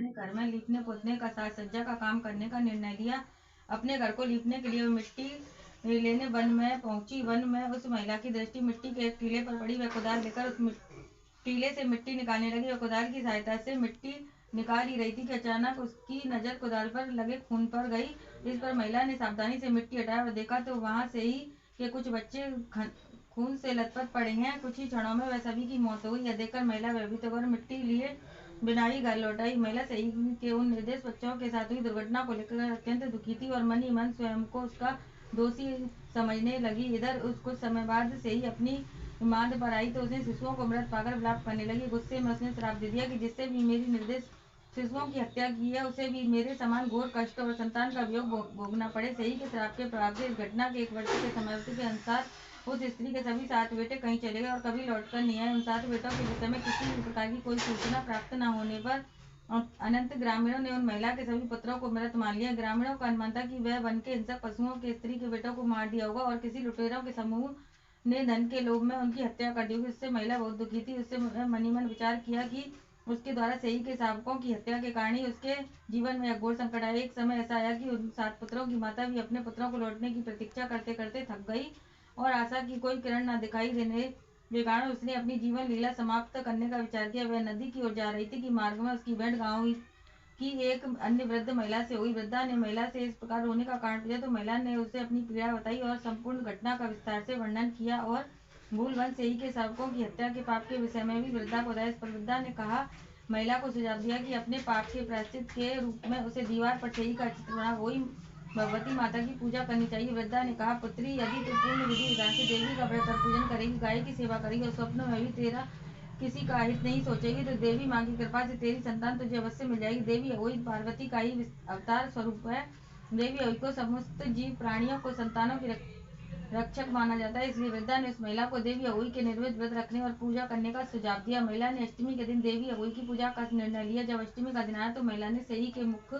ने घर में लीपने पोतने का साज सज्जा का काम करने का निर्णय लिया। अपने घर को लीपने के लिए वो मिट्टी लेने वन में पहुंची। वन में उस महिला की दृष्टि मिट्टी के एक टीले पर पड़ी। वह कुदाल लेकर उस टीले से मिट्टी निकालने लगी। वह कुदाल की सहायता से मिट्टी निकाल ही रही थी कि अचानक उसकी नजर कुदाल पर लगे खून पर गई। इस पर महिला ने सावधानी से मिट्टी हटाया और देखा तो वहां से ही कि कुछ बच्चे खून से लथपथ पड़े हैं। कुछ ही क्षणों में वह सभी की मौत हो गई। यह देखकर महिला भयभीत होकर मिट्टी लिए बिना ही घर लौट आई। महिला सही के उन निर्दोष बच्चों के साथ हुई दुर्घटना को लेकर अत्यंत दुखी थी और मन ही मन स्वयं को उसका दोषी समझने लगी। इधर उस कुछ समय बाद से ही अपनी मांद पर आई तो उसने शिशुओं को मृत पाकर विलाप करने लगी। गुस्से में उसने श्राप दे दिया कि जिससे भी मेरी निर्दोष शिशुओं की हत्या की है उसे भी मेरे समान घोर कष्ट और संतान का वियोग भोगना पड़े। सही के श्राप के प्रभाव से इस घटना के 1 वर्ष के समयावधि के अनुसार उस स्त्री के सभी 7 बेटे कहीं चले गए और कभी लौटकर नहीं आए। उन 7 बेटों के विषय में किसी भी प्रकार की कोई सूचना प्राप्त न होने पर अनंत ग्रामीणों ने उन महिला के सभी पुत्रों को मृत मान लिया। ग्रामीणों का अनुमान था कि वह वन के हिंसक पशुओं के स्त्री के बेटों को मार दिया होगा और किसी लुटेरों के समूह ने धन के लोभ में उनकी हत्या कर दी होगी। उससे महिला बहुत दुखी थी। उससे मन ही मन विचार किया कि उसके द्वारा सही के शावकों की हत्या के कारण ही उसके जीवन में घोर संकट आया। एक समय ऐसा आया कि उन 7 पुत्रों की माता भी अपने पुत्रों को लौटने की प्रतीक्षा करते करते थक गई और आशा की कोई किरण न दिखाई देने के कारण उसने अपनी जीवन लीला समाप्त करने का विचार किया। वह नदी की ओर जा रही थी कि मार्ग में उसकी भेंट गांव की एक अन्य वृद्ध महिला से हुई। वृद्धा ने महिला से इस प्रकार रोने का कारण पूछा तो महिला ने उसे अपनी पीड़ा बताई और संपूर्ण घटना का विस्तार से वर्णन किया और भूलवश सही के शावकों की हत्या के पाप के विषय में भी वृद्धा को बताया। इस पर वृद्धा ने कहा महिला को सुझाव दिया कि अपने पाप के प्रायश्चित के रूप में उसे दीवार पर सही का चित्र बना वही भगवती माता की पूजा करनी चाहिए। वृद्धा ने कहा पुत्री यदि तू पूर्ण विधि विधान से देवी का व्रत पूजन करेगी, गाय की सेवा करेगी और स्वप्न में भी तेरा किसी का हित नहीं सोचेगी तो देवी माँ की कृपा से तेरी संतान तुझे अवश्य मिल जाएगी। देवी अहोई पार्वती का ही अवतार स्वरूप है। देवी अहोई को समस्त जीव प्राणियों को संतानों की रक्षक माना जाता है। इसलिए वृद्धा ने उस महिला को देवी अहोई के निर्मित व्रत रखने और पूजा करने का सुझाव दिया। महिला ने अष्टमी के दिन देवी अहोई की पूजा का निर्णय लिया। जब अष्टमी का दिन आया तो महिला ने सही के मुख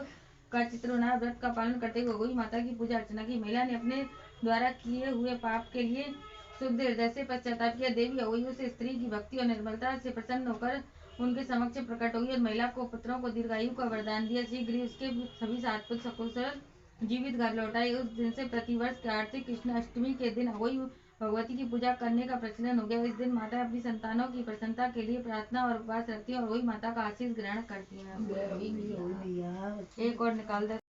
का चित्र बनाया। व्रत का पालन करते हुए अहोई माता की पूजा अर्चना की। महिला ने अपने द्वारा किए हुए पाप के लिए शुद्ध हृदय से पश्चाताप किया। देवी अहोई उस स्त्री की भक्ति और निर्मलता से प्रसन्न होकर उनके समक्ष प्रकट हुई और महिला को पुत्रों को दीर्घायु का वरदान दिया। शीघ्र ही उसके सभी 7 पुत्र सकुशल जीवित घर लौट आए। उस दिन से प्रतिवर्ष कार्तिक कृष्ण अष्टमी के दिन अहोई भगवती की पूजा करने का प्रचलन हो गया। इस दिन माता अपनी संतानों की प्रसन्नता के लिए प्रार्थना और उपवास रखती है और अहोई माता का आशीष ग्रहण करती है। एक और निकाल दे।